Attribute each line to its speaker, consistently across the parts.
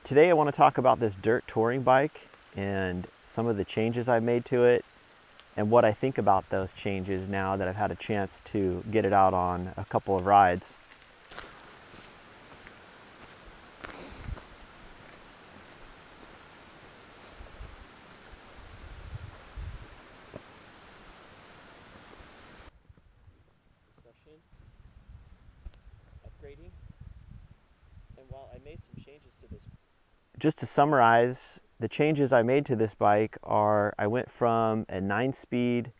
Speaker 1: Today I want to talk about this dirt touring bike and some of the changes I've made to it and what I think about those changes now that I've had a chance to get it out on a couple of rides. Discussion, upgrading, and while I made some changes to this. Just to summarize, the changes I made to this bike are I went from a 9-speed,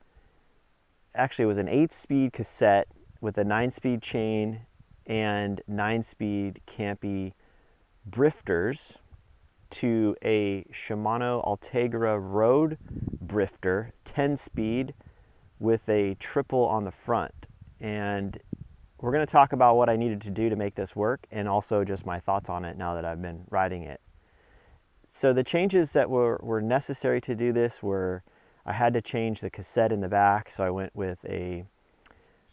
Speaker 1: actually it was an 8-speed cassette with a 9-speed chain and 9-speed Campy drifters to a Shimano Ultegra Road drifter, 10-speed with a triple on the front. And we're going to talk about what I needed to do to make this work and also just my thoughts on it now that I've been riding it. So the changes that were necessary to do this were I had to change the cassette in the back, so I went with a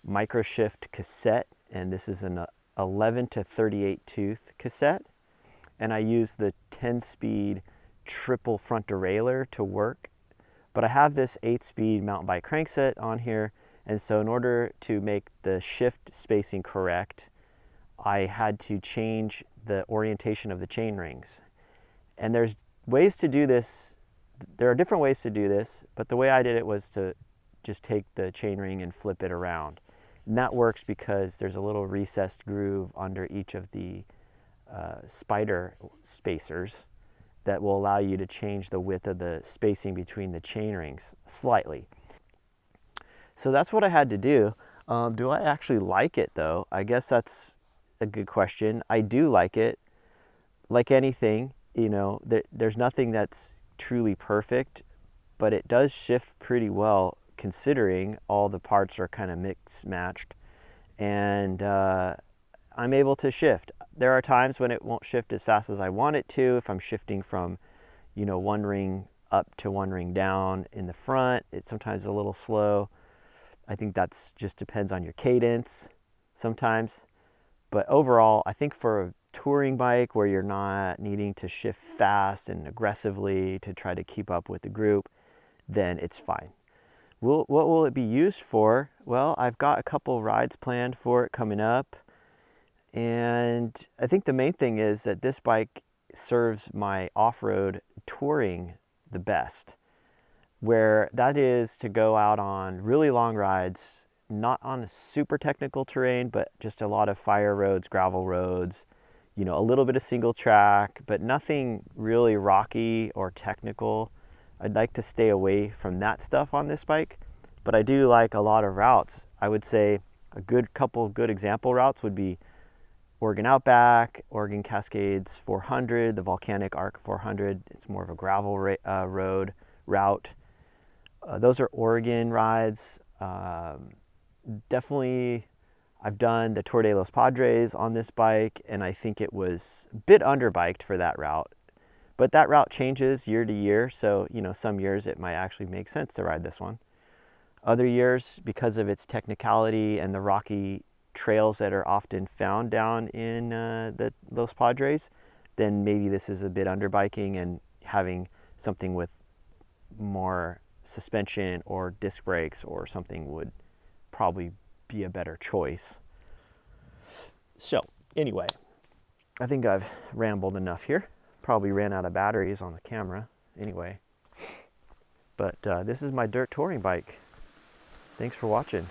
Speaker 1: Microshift cassette, and this is an 11 to 38 tooth cassette, and I used the 10-speed triple front derailleur to work. But I have this 8-speed mountain bike crankset on here, and so in order to make the shift spacing correct, I had to change the orientation of the chain rings. And there's ways to do this. There are different ways to do this, but the way I did it was to just take the chain ring and flip it around. And that works because there's a little recessed groove under each of the spider spacers that will allow you to change the width of the spacing between the chain rings slightly. So that's what I had to do. Do I actually like it though? I guess that's a good question. I do like it. Like anything, you know, there's nothing that's truly perfect, but it does shift pretty well considering all the parts are kind of mixed matched, and I'm able to shift. There are times when it won't shift as fast as I want it to. If I'm shifting from, you know, one ring up to one ring down in the front, it's sometimes a little slow. I think that's just depends on your cadence sometimes. But overall, I think for a touring bike where you're not needing to shift fast and aggressively to try to keep up with the group, then it's fine. What will it be used for? Well, I've got a couple rides planned for it coming up. And I think the main thing is that this bike serves my off-road touring the best, where that is to go out on really long rides, not on super technical terrain, but just a lot of fire roads, gravel roads, you know, a little bit of single track, but nothing really rocky or technical. I'd like to stay away from that stuff on this bike, but I do like a lot of routes. I would say a couple good example routes would be Oregon Outback, Oregon Cascades 400, the Volcanic Arc 400. It's more of a gravel road route. Those are Oregon rides. Definitely, I've done the Tour de los Padres on this bike, and I think it was a bit underbiked for that route. But that route changes year to year, so you know, some years it might actually make sense to ride this one. Other years, because of its technicality and the rocky trails that are often found down in the Los Padres, then maybe this is a bit underbiking, and having something with more suspension or disc brakes or something would probably be a better choice. So anyway, I think I've rambled enough here. Probably ran out of batteries on the camera anyway. But this is my dirt touring bike. Thanks for watching.